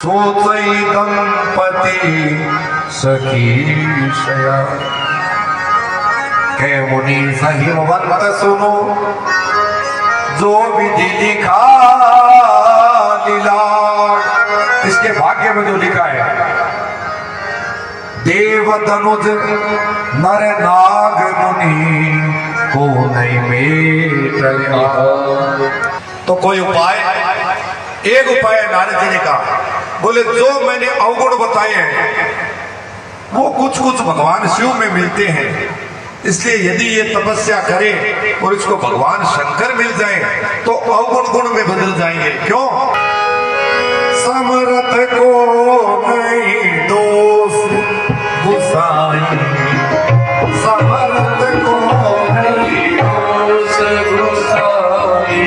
सोचई दंपति सखीशया के मुनि सहिमवंत सुनो जो विधि लिखा लीलाड़। इसके भाग्य में जो लिखा है देव धनुज नर नाग मुनि को नहीं मेट। तो कोई उपाय, एक उपाय नारद जी ने कहा, बोले जो मैंने अवगुण बताए हैं वो कुछ कुछ भगवान शिव में मिलते हैं, इसलिए यदि ये तपस्या करे और इसको भगवान शंकर मिल जाए तो अवगुण गुण में बदल जाएंगे। क्यों? समर्थ को नहीं दोष गुसाई, समर्थ को नहीं दोष गुसाई,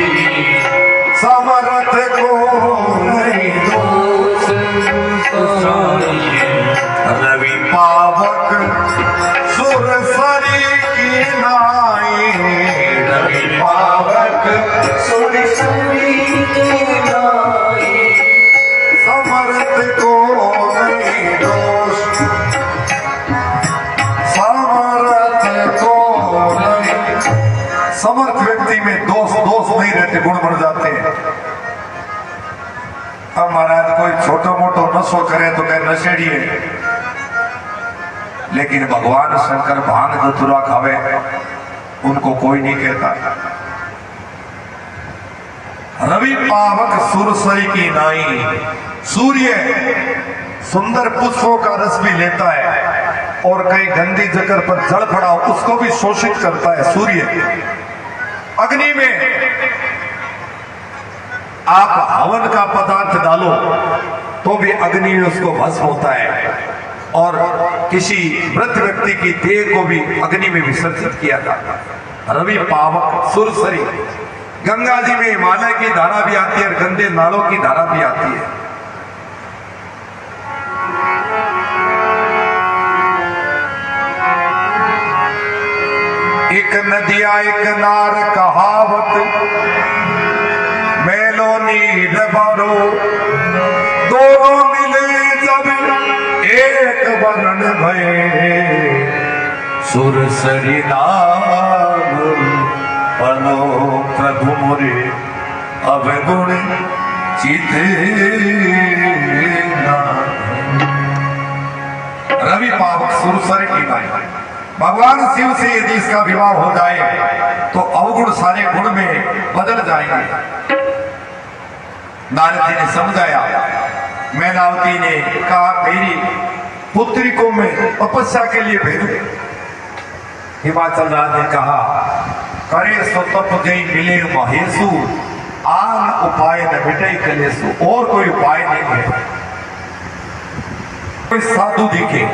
समर्थ को नहीं दोष गुसाई। रवि पावक सुरसरी की नाई, रवि पावक सुरसरी की नाई, समर्थ को नहीं दोष, समर्थ को नहीं। समर्थ व्यक्ति में दोष नहीं रहते, गुण बढ़ जाते हैं। अब महाराज कोई छोटो मोटो नशो करे तो कहे नशेड़ी है, लेकिन भगवान शंकर भांग धतूरा खावे उनको कोई नहीं कहता। रवि पावक सुरसरी की नाई, सूर्य सुंदर पुष्पों का रस भी लेता है और कई गंदी जगह पर जल पड़ा उसको भी शोषित करता है। सूर्य अग्नि में आप हवन का पदार्थ डालो तो भी अग्नि में उसको भस्म होता है, और किसी मृत व्यक्ति की देह को भी अग्नि में विसर्जित किया जाता है। रवि पावक सुरसरी, गंगा जी में हिमालय की धारा भी आती है और गंदे नालों की धारा भी आती है। एक नदिया एक नार कहावत, मेलो नीर भरो, दोनों मिले जब एक वर्ण भये, सुरसरी नाम पनो प्रभु मोरे अवगुण चिते। रवि पावक सुरसरी की नाई, भगवान शिव से यदि इसका विवाह हो जाए तो अवगुण सारे गुण में बदल जाएंगे। नारद जी ने समझाया, मैनावती ने कहा मेरी पुत्री को मैं तपस्या के लिए भेजूं। हिमाचल राज ने कहा करे सो तप जय मिले महेशु, आन उपाय न मिटे कलेसु। और कोई उपाय नहीं है। कोई साधु दिखे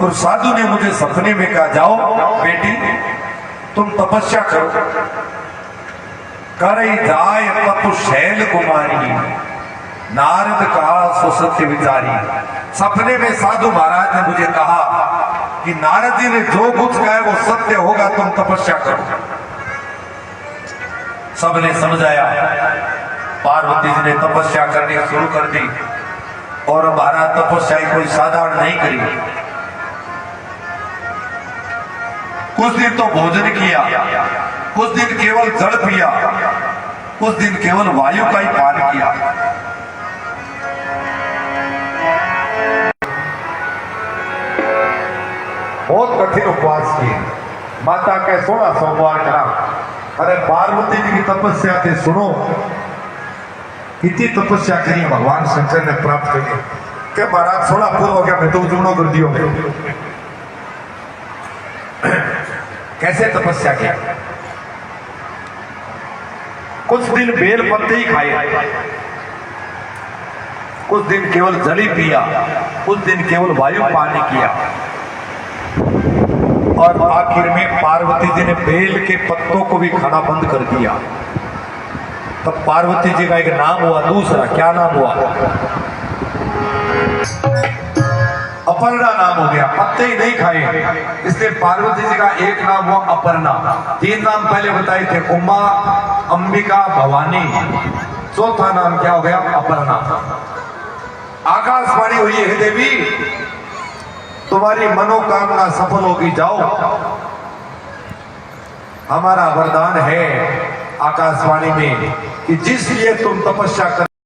और साधु ने मुझे सपने में कहा जाओ बेटी तुम तपस्या करो, करे जाय तप शैल कुमारी, नारद कहा सो सत्य विचारी। सपने में साधु महाराज ने मुझे कहा कि नारद जी ने जो कुछ कहा है वो सत्य होगा, तुम तपस्या करो। सबने समझाया, पार्वती जी ने तपस्या करनी शुरू कर दी और महाराज तपस्या कोई साधारण नहीं करी। कुछ दिन तो भोजन किया, कुछ दिन केवल जल पिया, कुछ दिन केवल वायु का ही पान किया। बहुत कठिन उपवास किए, माता के 16 सोमवार करा। अरे पार्वती जी की तपस्या थे, सुनो कितनी तपस्या करी भगवान शंकर ने प्राप्त करी। क्या महाराज 16 पूरा हो गया, मैं तो जुड़ो कर दियो। कैसे तपस्या किया? कुछ दिन बेल पत्ते ही खाए, कुछ दिन केवल जल ही पिया, कुछ दिन केवल वायु पानी किया, और आखिर में पार्वती जी ने बेल के पत्तों को भी खाना बंद कर दिया। तब पार्वती जी का एक नाम हुआ दूसरा। क्या नाम हुआ? अपर्णा नाम हो गया। पत्ते ही नहीं खाए, इसलिए पार्वती जी का एक नाम हुआ अपर्णा। 3 नाम पहले बताए थे, उमा, अंबिका, भवानी। चौथा नाम क्या हो गया? अपर्णा। आकाशवाणी हुई है देवी, तुम्हारी मनोकामना सफल होगी, जाओ। हमारा वरदान है आकाशवाणी में कि जिस लिए तुम तपस्या कर